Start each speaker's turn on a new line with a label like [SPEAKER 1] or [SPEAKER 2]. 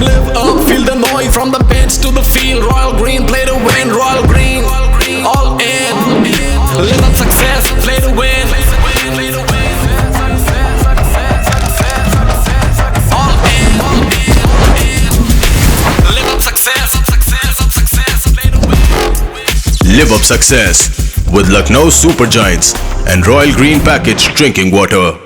[SPEAKER 1] Live up, feel the noise from the bench to the field. Royal green, play to win. Royal green, all in. Live up success, play to win. All in. Live up success, play to win.
[SPEAKER 2] Live up success with Lucknow Super Giants and Royal Green Packaged Drinking Water.